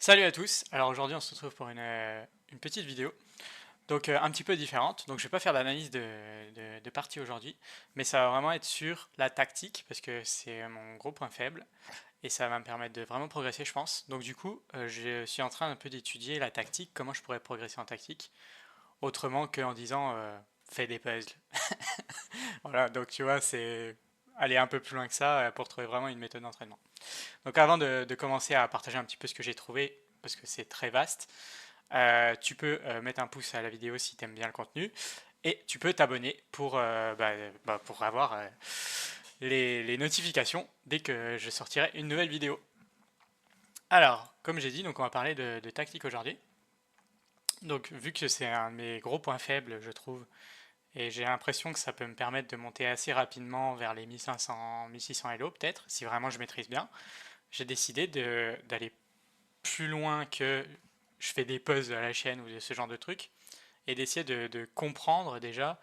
Salut à tous, alors aujourd'hui on se retrouve pour une petite vidéo, donc un petit peu différente, donc je vais pas faire d'analyse de partie aujourd'hui, mais ça va vraiment être sur la tactique, parce que c'est mon gros point faible, et ça va me permettre de vraiment progresser je pense. Donc du coup, je suis en train un peu d'étudier la tactique, comment je pourrais progresser en tactique, autrement qu'en disant fais des puzzles. Voilà, donc tu vois, c'est aller un peu plus loin que ça pour trouver vraiment une méthode d'entraînement. Donc avant de commencer à partager un petit peu ce que j'ai trouvé, parce que c'est très vaste, tu peux mettre un pouce à la vidéo si tu aimes bien le contenu et tu peux t'abonner pour avoir les notifications dès que je sortirai une nouvelle vidéo. Alors, comme j'ai dit, donc on va parler de tactique aujourd'hui. Donc, vu que c'est un de mes gros points faibles, je trouve, et j'ai l'impression que ça peut me permettre de monter assez rapidement vers les 1500, 1600 Elo peut-être, si vraiment je maîtrise bien, j'ai décidé d'aller plus loin que je fais des puzzles à la chaîne ou de ce genre de trucs, et d'essayer de comprendre déjà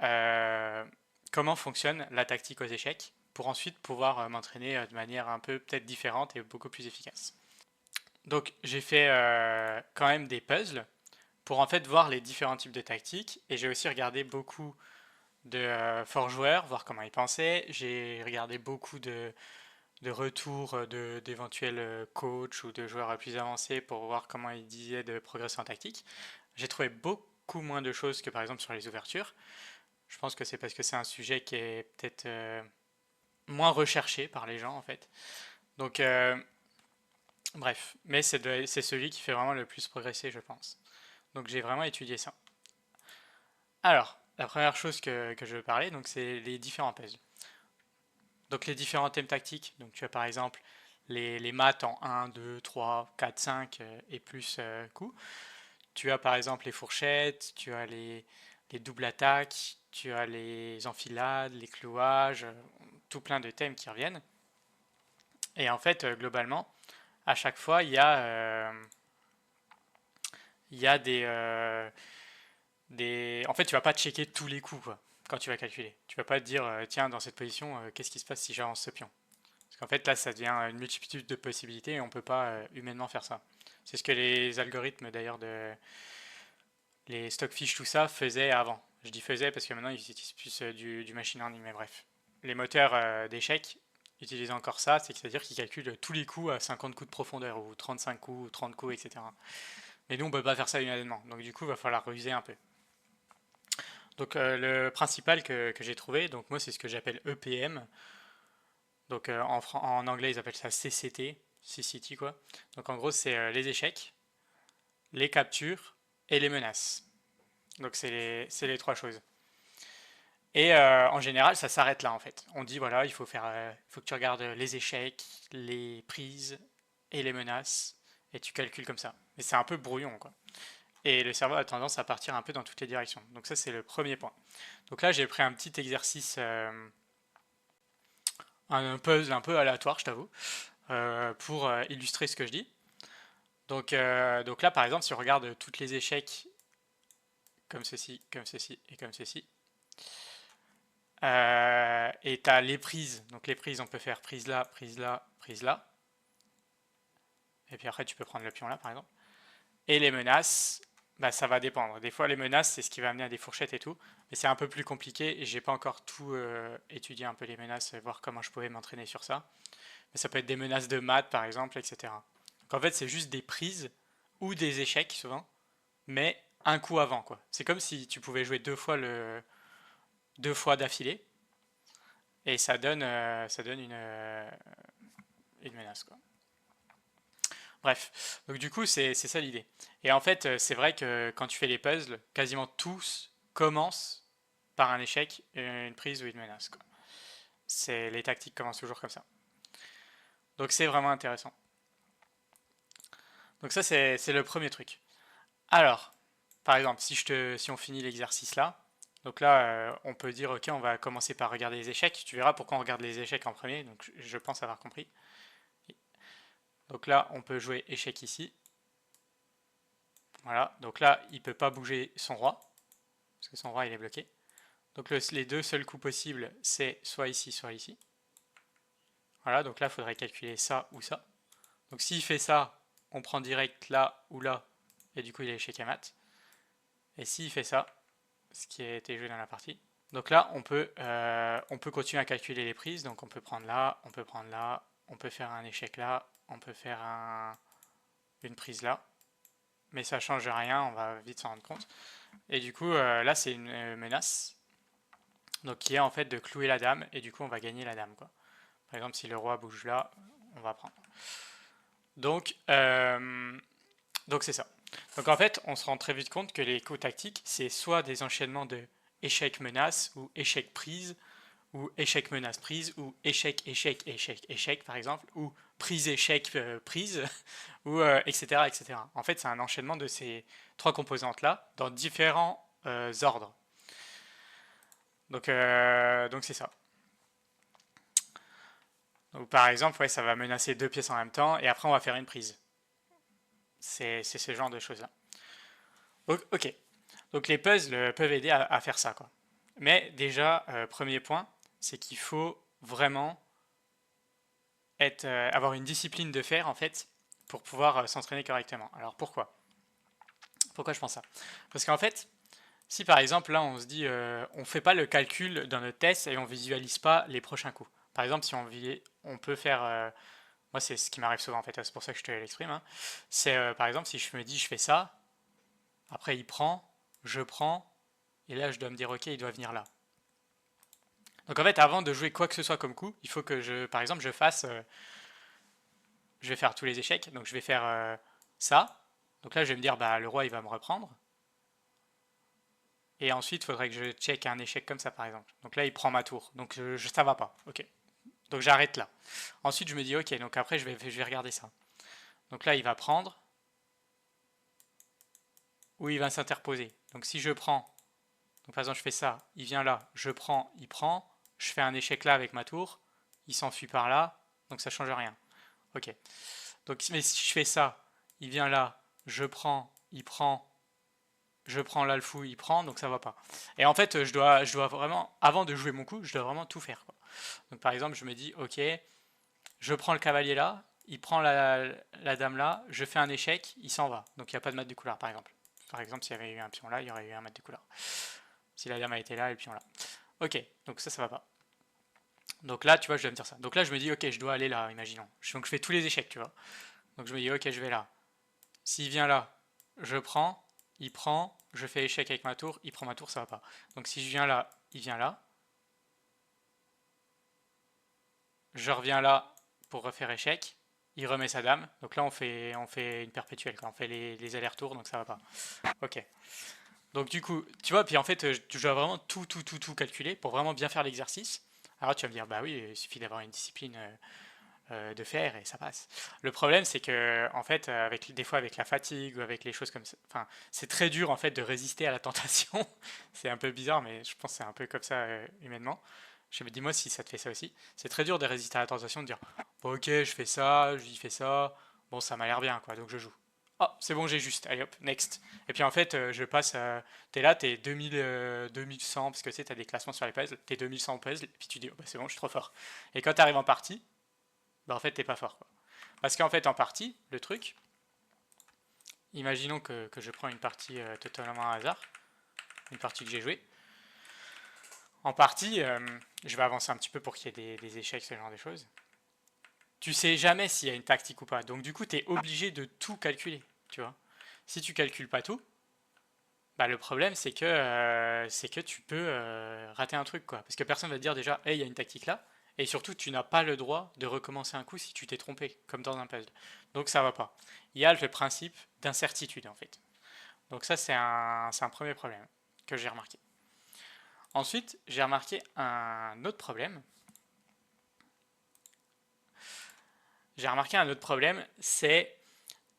euh, comment fonctionne la tactique aux échecs pour ensuite pouvoir m'entraîner de manière un peu peut-être différente et beaucoup plus efficace. Donc j'ai fait quand même des puzzles pour en fait voir les différents types de tactiques et j'ai aussi regardé beaucoup de forts joueurs, voir comment ils pensaient. J'ai regardé beaucoup de retours d'éventuels coachs ou de joueurs plus avancés pour voir comment ils disaient de progresser en tactique. J'ai trouvé beaucoup moins de choses que par exemple sur les ouvertures. Je pense que c'est parce que c'est un sujet qui est peut-être moins recherché par les gens en fait. Donc bref, mais c'est celui qui fait vraiment le plus progresser je pense. Donc j'ai vraiment étudié ça. Alors, la première chose que je veux parler, donc c'est les différents puzzles. Donc les différents thèmes tactiques, donc tu as par exemple les maths en 1, 2, 3, 4, 5 et plus coups. Tu as par exemple les fourchettes, tu as les doubles attaques, tu as les enfilades, les clouages, tout plein de thèmes qui reviennent. Et en fait, globalement, à chaque fois, il y a des... En fait, tu vas pas checker tous les coups, quoi, quand tu vas calculer. Tu vas pas te dire, tiens, dans cette position, qu'est-ce qui se passe si j'avance ce pion? Parce qu'en fait, là, ça devient une multitude de possibilités et on peut pas humainement faire ça. C'est ce que les algorithmes, d'ailleurs, les Stockfish, tout ça, faisaient avant. Je dis faisaient parce que maintenant, ils utilisent plus du machine learning, mais bref. Les moteurs d'échecs utilisent encore ça, c'est-à-dire qu'ils calculent tous les coups à 50 coups de profondeur, ou 35 coups, ou 30 coups, etc. Mais nous, on peut pas faire ça humainement, donc du coup, il va falloir ruser un peu. Donc le principal que j'ai trouvé, donc moi c'est ce que j'appelle EPM, donc en anglais ils appellent ça CCT, CCT quoi. Donc en gros c'est les échecs, les captures et les menaces. Donc c'est les trois choses. Et en général ça s'arrête là en fait. On dit voilà il faut que tu regardes les échecs, les prises et les menaces et tu calcules comme ça. Mais c'est un peu brouillon quoi. Et le cerveau a tendance à partir un peu dans toutes les directions. Donc ça c'est le premier point. Donc là j'ai pris un petit exercice un puzzle un peu aléatoire, je t'avoue, pour illustrer ce que je dis. Donc là, par exemple, si on regarde toutes les échecs comme ceci et comme ceci, et tu as les prises. Donc les prises, on peut faire prise là, prise là, prise là. Et puis après, tu peux prendre le pion là, par exemple. Et les menaces, bah, ça va dépendre. Des fois, les menaces, c'est ce qui va amener à des fourchettes et tout. Mais c'est un peu plus compliqué et j'ai pas encore tout étudié un peu les menaces, voir comment je pouvais m'entraîner sur ça. Mais ça peut être des menaces de maths, par exemple, etc. Donc en fait, c'est juste des prises ou des échecs, souvent, mais un coup avant, quoi. C'est comme si tu pouvais jouer deux fois d'affilée, et ça donne une menace, quoi. Bref, donc du coup, c'est ça l'idée. Et en fait, c'est vrai que quand tu fais les puzzles, quasiment tous commencent par un échec, une prise ou une menace, quoi. Les tactiques commencent toujours comme ça. Donc c'est vraiment intéressant. Donc ça, c'est le premier truc. Alors, par exemple, si on finit l'exercice là, donc là, on peut dire, ok, on va commencer par regarder les échecs. Tu verras pourquoi on regarde les échecs en premier, donc je pense avoir compris. Donc là, on peut jouer échec ici. Voilà, donc là, il peut pas bouger son roi, parce que son roi, il est bloqué. Donc les deux seuls coups possibles, c'est soit ici, soit ici. Voilà, donc là, il faudrait calculer ça ou ça. Donc s'il fait ça, on prend direct là ou là, et du coup il est échec à mat. Et s'il fait ça, ce qui a été joué dans la partie, donc là on peut continuer à calculer les prises, donc on peut prendre là, on peut prendre là, on peut faire un échec là, on peut faire une prise là, mais ça change rien, on va vite s'en rendre compte. Et du coup là c'est une menace, donc qui est en fait de clouer la dame, et du coup on va gagner la dame quoi. Par exemple si le roi bouge là, on va prendre. Donc c'est ça. Donc en fait, on se rend très vite compte que les coups tactiques, c'est soit des enchaînements de échec-menace, ou échec-prise, ou échec-menace-prise, ou échec-échec-échec-échec par exemple, ou prise-échec-prise, ou etc., etc. En fait, c'est un enchaînement de ces trois composantes-là dans différents ordres. Donc c'est ça. Donc par exemple, ouais, ça va menacer deux pièces en même temps, et après on va faire une prise. C'est ce genre de choses-là. Ok. Donc les puzzles peuvent aider à faire ça, quoi. Mais déjà, premier point, c'est qu'il faut vraiment avoir une discipline de faire, en fait, pour pouvoir s'entraîner correctement. Alors pourquoi? Pourquoi je pense ça? Parce qu'en fait, si par exemple là on se dit on fait pas le calcul dans notre test et on visualise pas les prochains coups. Par exemple, si on peut faire moi c'est ce qui m'arrive souvent en fait, c'est pour ça que je te l'exprime, hein. C'est par exemple si je me dis je fais ça, après il prend, je prends, et là je dois me dire ok il doit venir là. Donc en fait avant de jouer quoi que ce soit comme coup, il faut que par exemple je fasse, je vais faire tous les échecs, donc je vais faire ça. Donc là je vais me dire bah le roi il va me reprendre. Et ensuite il faudrait que je check un échec comme ça par exemple. Donc là il prend ma tour, donc ça va pas, ok. Donc j'arrête là. Ensuite je me dis ok, donc après je vais regarder ça. Donc là il va prendre, ou il va s'interposer. Donc si je prends, donc par exemple je fais ça, il vient là, je prends, il prend, je fais un échec là avec ma tour, il s'enfuit par là, donc ça change rien. Ok. Donc mais si je fais ça, il vient là, je prends là le fou, il prend, donc ça va pas. Et en fait, je dois vraiment, avant de jouer mon coup, je dois vraiment tout faire, quoi. Donc par exemple, je me dis, ok, je prends le cavalier là, il prend la dame là, je fais un échec, il s'en va. Donc il n'y a pas de mat de couleur, par exemple. Par exemple, s'il y avait eu un pion là, il y aurait eu un mat de couleur. Si la dame a été là et le pion là. Ok, donc ça va pas. Donc là, tu vois, je dois me dire ça. Donc là, je me dis, ok, je dois aller là, imaginons. Donc je fais tous les échecs, tu vois. Donc je me dis, ok, je vais là. S'il vient là, je prends, il prend, je fais échec avec ma tour, il prend ma tour, ça va pas. Donc si je viens là, il vient là. Je reviens là pour refaire échec. Il remet sa dame. Donc là, on fait une perpétuelle, quoi. On fait les allers-retours, donc ça va pas. Ok. Donc du coup, tu vois, puis en fait, tu dois vraiment tout calculer pour vraiment bien faire l'exercice. Alors tu vas me dire, bah oui, il suffit d'avoir une discipline de faire et ça passe. Le problème, c'est que en fait, des fois avec la fatigue ou avec les choses comme ça, enfin, c'est très dur en fait de résister à la tentation. C'est un peu bizarre, mais je pense que c'est un peu comme ça humainement. Je me dis moi si ça te fait ça aussi. C'est très dur de résister à la tentation de dire, bon, ok, je fais ça, je fais ça, bon ça m'a l'air bien quoi, donc je joue. Oh, c'est bon, j'ai juste. Allez hop, next. Et puis en fait, je passe. T'es là, t'es 2100, parce que tu sais, t'as des classements sur les puzzles. T'es 2100 puzzles, et puis tu dis, oh, bah, c'est bon, je suis trop fort. Et quand t'arrives en partie, bah en fait t'es pas fort quoi. Parce qu'en fait en partie, le truc, imaginons que je prends une partie totalement à hasard, une partie que j'ai jouée. En partie, je vais avancer un petit peu pour qu'il y ait des échecs, ce genre de choses. Tu sais jamais s'il y a une tactique ou pas, donc du coup t'es obligé de tout calculer, tu vois. Si tu calcules pas tout, bah le problème c'est que tu peux rater un truc quoi, parce que personne va te dire déjà, hey il y a une tactique là, et surtout tu n'as pas le droit de recommencer un coup si tu t'es trompé, comme dans un puzzle. Donc ça va pas. Il y a le principe d'incertitude en fait. Donc ça c'est un premier problème que j'ai remarqué. Ensuite j'ai remarqué un autre problème. J'ai remarqué un autre problème, c'est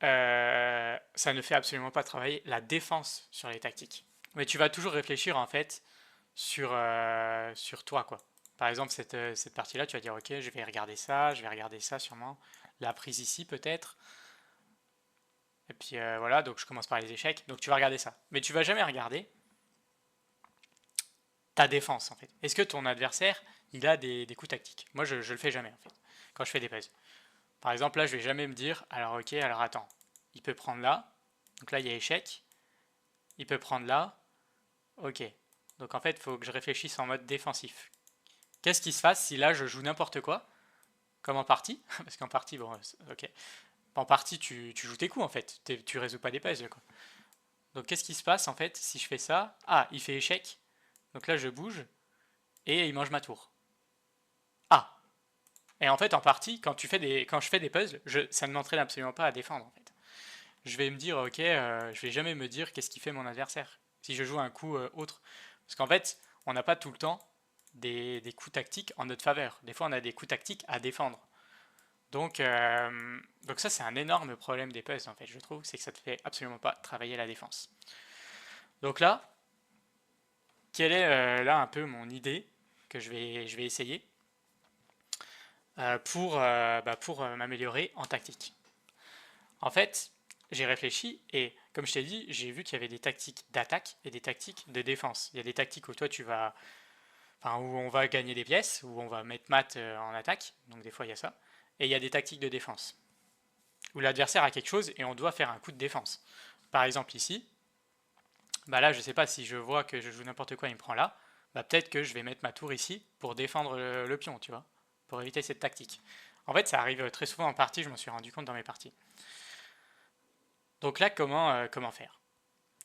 ça ne fait absolument pas travailler la défense sur les tactiques. Mais tu vas toujours réfléchir en fait sur toi quoi. Par exemple cette partie-là, tu vas dire ok, je vais regarder ça sûrement, la prise ici peut-être. Et puis voilà, donc je commence par les échecs. Donc tu vas regarder ça. Mais tu vas jamais regarder ta défense en fait. Est-ce que ton adversaire, il a des coups tactiques? Moi je le fais jamais en fait, quand je fais des puzzles. Par exemple là, je vais jamais me dire, alors ok, alors attends. il peut prendre là. Donc là, il y a échec. Il peut prendre là. Ok. Donc en fait, il faut que je réfléchisse en mode défensif. Qu'est-ce qui se passe si là, je joue n'importe quoi, comme en partie? Parce qu'en partie, bon, ok. En partie, tu joues tes coups, en fait. Tu résous pas des puzzles, quoi. Donc qu'est-ce qui se passe, en fait, si je fais ça? Ah, il fait échec. Donc là, je bouge. Et il mange ma tour. Ah! Et en fait, en partie, quand je fais des puzzles, ça ne m'entraîne absolument pas à défendre, en fait. Je vais me dire, ok, je vais jamais me dire qu'est-ce qui fait mon adversaire. Si je joue un coup autre. Parce qu'en fait, on n'a pas tout le temps des coups tactiques en notre faveur. Des fois, on a des coups tactiques à défendre. Donc ça, c'est un énorme problème des puzzles, en fait, je trouve, c'est que ça te fait absolument pas travailler la défense. Donc là, quelle est là un peu mon idée que je vais essayer pour m'améliorer en tactique. En fait, j'ai réfléchi et comme je t'ai dit, j'ai vu qu'il y avait des tactiques d'attaque et des tactiques de défense. Il y a des tactiques où toi tu vas, enfin où on va gagner des pièces, où on va mettre mat en attaque, donc des fois il y a ça. Et il y a des tactiques de défense où l'adversaire a quelque chose et on doit faire un coup de défense. Par exemple ici, bah là je sais pas si je vois que je joue n'importe quoi, il me prend là, bah peut-être que je vais mettre ma tour ici pour défendre le pion, tu vois, pour éviter cette tactique. En fait, ça arrive très souvent en partie, je m'en suis rendu compte dans mes parties. Donc là, comment faire?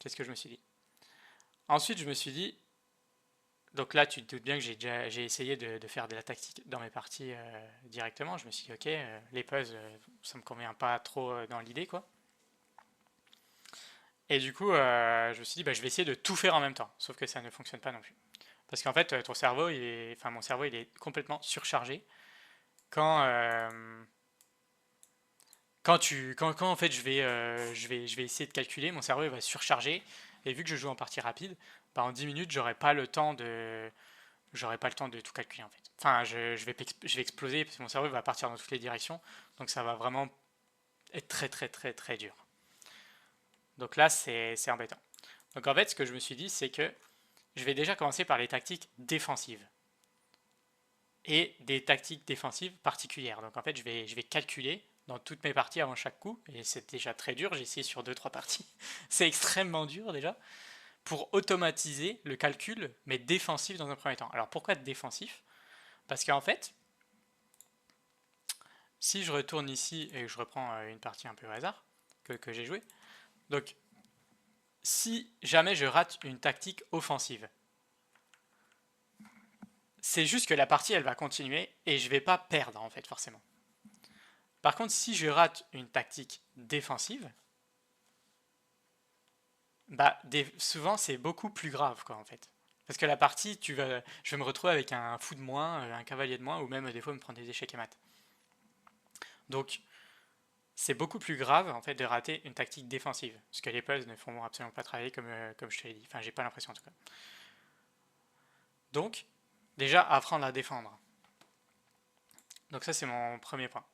C'est ce que je me suis dit. Ensuite, je me suis dit, donc là, tu te doutes bien que j'ai essayé de faire de la tactique dans mes parties directement. Je me suis dit, ok, les puzzles, ça me convient pas trop dans l'idée, quoi. Et du coup, je me suis dit, bah, je vais essayer de tout faire en même temps. Sauf que ça ne fonctionne pas non plus. Parce qu'en fait, ton cerveau, enfin, mon cerveau, il est complètement surchargé quand, quand en fait je vais essayer de calculer, mon cerveau il va surcharger et vu que je joue en partie rapide, bah en 10 minutes j'aurai pas le temps de tout calculer en fait. Enfin je vais exploser parce que mon cerveau va partir dans toutes les directions, donc ça va vraiment être très dur. Donc là c'est embêtant. Donc en fait ce que je me suis dit c'est que je vais déjà commencer par les tactiques défensives et des tactiques défensives particulières. Donc en fait, je vais calculer dans toutes mes parties avant chaque coup, et c'est déjà très dur, j'ai essayé sur deux-trois parties. C'est extrêmement dur déjà, pour automatiser le calcul, mais défensif dans un premier temps. Alors pourquoi défensif? Parce qu'en fait, si je retourne ici et que je reprends une partie un peu au hasard que j'ai jouée, donc si jamais je rate une tactique offensive, c'est juste que la partie elle va continuer et je vais pas perdre en fait forcément. Par contre, si je rate une tactique défensive, bah souvent c'est beaucoup plus grave quoi en fait. Parce que la partie, je vais me retrouver avec un fou de moins, un cavalier de moins, ou même des fois me prendre des échecs et maths. Donc c'est beaucoup plus grave en fait de rater une tactique défensive, parce que les puzzles ne font absolument pas travailler comme je te l'ai dit. Enfin, j'ai pas l'impression en tout cas. Donc déjà apprendre à défendre. Donc ça c'est mon premier point.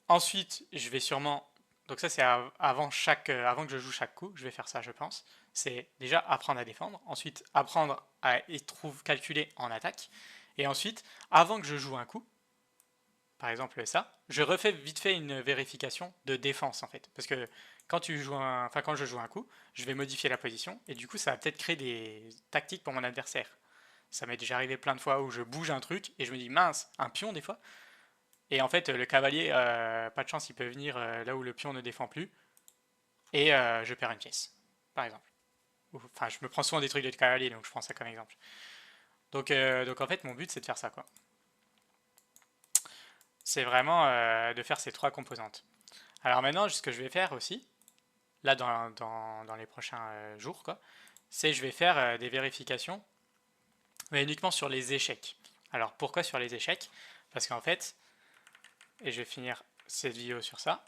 Ensuite, je vais sûrement. Donc ça c'est avant que je joue chaque coup, je vais faire ça je pense. C'est déjà apprendre à défendre, ensuite apprendre à calculer en attaque, et ensuite, avant que je joue un coup, par exemple ça, je refais vite fait une vérification de défense en fait. Parce que quand je joue un coup, je vais modifier la position, et du coup ça va peut-être créer des tactiques pour mon adversaire. Ça m'est déjà arrivé plein de fois où je bouge un truc et je me dis mince, un pion des fois, et en fait, le cavalier, pas de chance, il peut venir là où le pion ne défend plus, et je perds une pièce, par exemple. Enfin, je me prends souvent des trucs de cavalier, donc je prends ça comme exemple. Donc en fait, mon but, c'est de faire ça, quoi. C'est vraiment de faire ces trois composantes. Alors maintenant, ce que je vais faire aussi, là, dans les prochains jours, quoi, c'est je vais faire des vérifications, mais uniquement sur les échecs. Alors pourquoi sur les échecs? Parce qu'en fait, et je vais finir cette vidéo sur ça,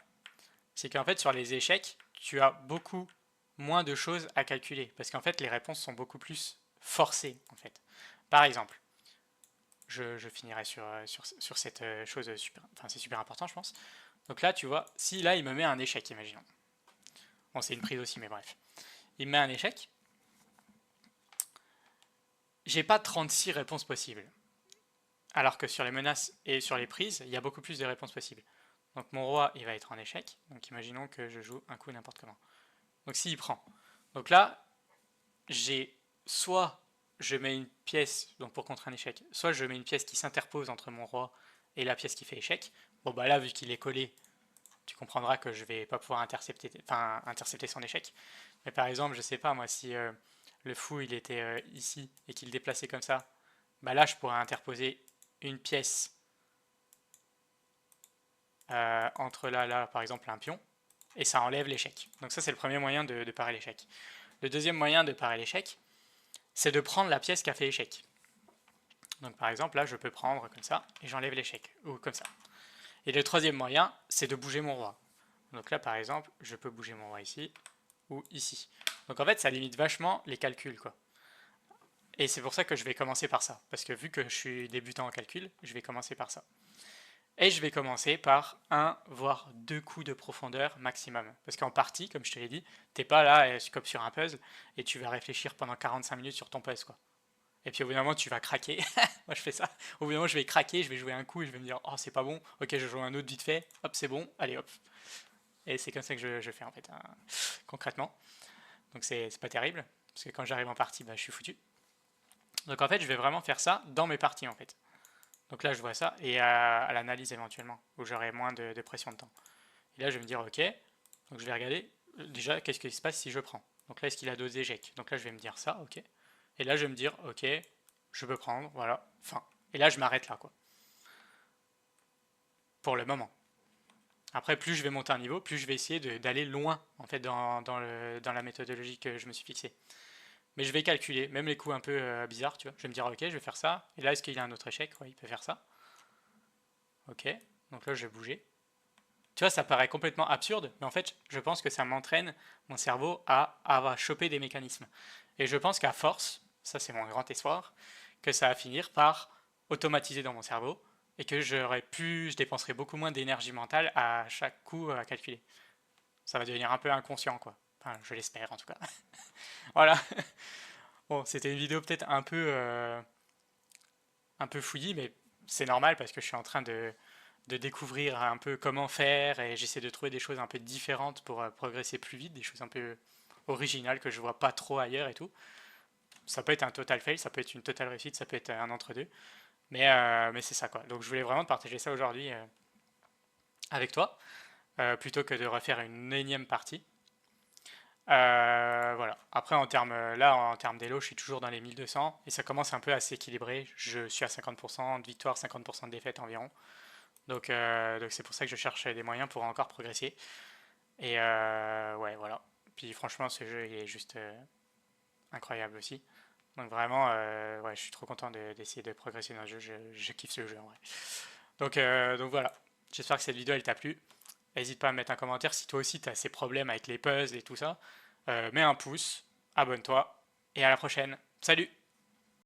c'est qu'en fait sur les échecs, tu as beaucoup moins de choses à calculer parce qu'en fait les réponses sont beaucoup plus forcées en fait. Par exemple, je finirai sur cette chose super, enfin c'est super important je pense. Donc là tu vois, si là il me met un échec, imaginons. Bon c'est une prise aussi mais bref. Il me met un échec, j'ai pas 36 réponses possibles. Alors que sur les menaces et sur les prises, il y a beaucoup plus de réponses possibles. Donc mon roi, il va être en échec. Donc imaginons que je joue un coup n'importe comment. Donc s'il prend. Donc là, j'ai soit je mets une pièce, donc pour contrer un échec, soit je mets une pièce qui s'interpose entre mon roi et la pièce qui fait échec. Bon bah là, vu qu'il est collé, tu comprendras que je vais pas pouvoir intercepter son échec. Mais par exemple, je sais pas moi, si le fou il était ici et qu'il déplaçait comme ça, bah là je pourrais interposer une pièce entre là, par exemple un pion, et ça enlève l'échec. Donc ça c'est le premier moyen de parer l'échec. Le deuxième moyen de parer l'échec, c'est de prendre la pièce qui a fait échec. Donc par exemple là je peux prendre comme ça et j'enlève l'échec, ou comme ça. Et le troisième moyen, c'est de bouger mon roi. Donc là par exemple, je peux bouger mon roi ici, ou ici. Donc en fait ça limite vachement les calculs quoi. Et c'est pour ça que je vais commencer par ça. Parce que vu que je suis débutant en calcul, je vais commencer par ça. Et je vais commencer par un voire deux coups de profondeur maximum. Parce qu'en partie, comme je te l'ai dit, t'es pas là comme sur un puzzle et tu vas réfléchir pendant 45 minutes sur ton puzzle quoi. Et puis au bout d'un moment tu vas craquer. Moi je fais ça. Au bout d'un moment je vais craquer, je vais jouer un coup et je vais me dire oh c'est pas bon, ok je joue un autre vite fait, hop c'est bon, allez hop. Et c'est comme ça que je fais en fait, hein, concrètement. Donc c'est pas terrible, parce que quand j'arrive en partie, bah, je suis foutu. Donc en fait je vais vraiment faire ça dans mes parties en fait. Donc là, je vois ça, et à l'analyse éventuellement, où j'aurai moins de pression de temps. Et là, je vais me dire, ok, donc je vais regarder, déjà, qu'est-ce qui se passe si je prends. Donc là, est-ce qu'il a deux échecs? Donc là, je vais me dire ça, ok. Et là, je vais me dire, ok, je peux prendre, voilà, fin. Et là, je m'arrête là, quoi, pour le moment. Après, plus je vais monter un niveau, plus je vais essayer d'aller loin, en fait, dans la méthodologie que je me suis fixée. Mais je vais calculer, même les coups un peu bizarres, tu vois. Je vais me dire, ok, je vais faire ça. Et là, est-ce qu'il a un autre échec? Ouais, il peut faire ça. Ok, donc là, je vais bouger. Tu vois, ça paraît complètement absurde, mais en fait, je pense que ça m'entraîne, mon cerveau, à choper des mécanismes. Et je pense qu'à force, ça c'est mon grand espoir, que ça va finir par automatiser dans mon cerveau et que je dépenserai beaucoup moins d'énergie mentale à chaque coup à calculer. Ça va devenir un peu inconscient, quoi. Enfin, je l'espère en tout cas. Voilà. Bon, c'était une vidéo peut-être un peu fouillis, mais c'est normal parce que je suis en train de découvrir un peu comment faire et j'essaie de trouver des choses un peu différentes pour progresser plus vite, des choses un peu originales que je vois pas trop ailleurs et tout. Ça peut être un total fail, ça peut être une totale réussite, ça peut être un entre-deux, mais c'est ça quoi. Donc je voulais vraiment partager ça aujourd'hui avec toi, plutôt que de refaire une énième partie. Voilà. Après, en termes d'élo, je suis toujours dans les 1200 et ça commence un peu à s'équilibrer. Je suis à 50% de victoire, 50% de défaite environ. Donc c'est pour ça que je cherche des moyens pour encore progresser. Et ouais, voilà. Puis franchement, ce jeu il est juste incroyable aussi. Donc vraiment, ouais, je suis trop content d'essayer de progresser dans le jeu. Je kiffe ce jeu en vrai. Donc voilà. J'espère que cette vidéo elle t'a plu. N'hésite pas à me mettre un commentaire si toi aussi tu as ces problèmes avec les puzzles et tout ça. Mets un pouce, abonne-toi et à la prochaine. Salut!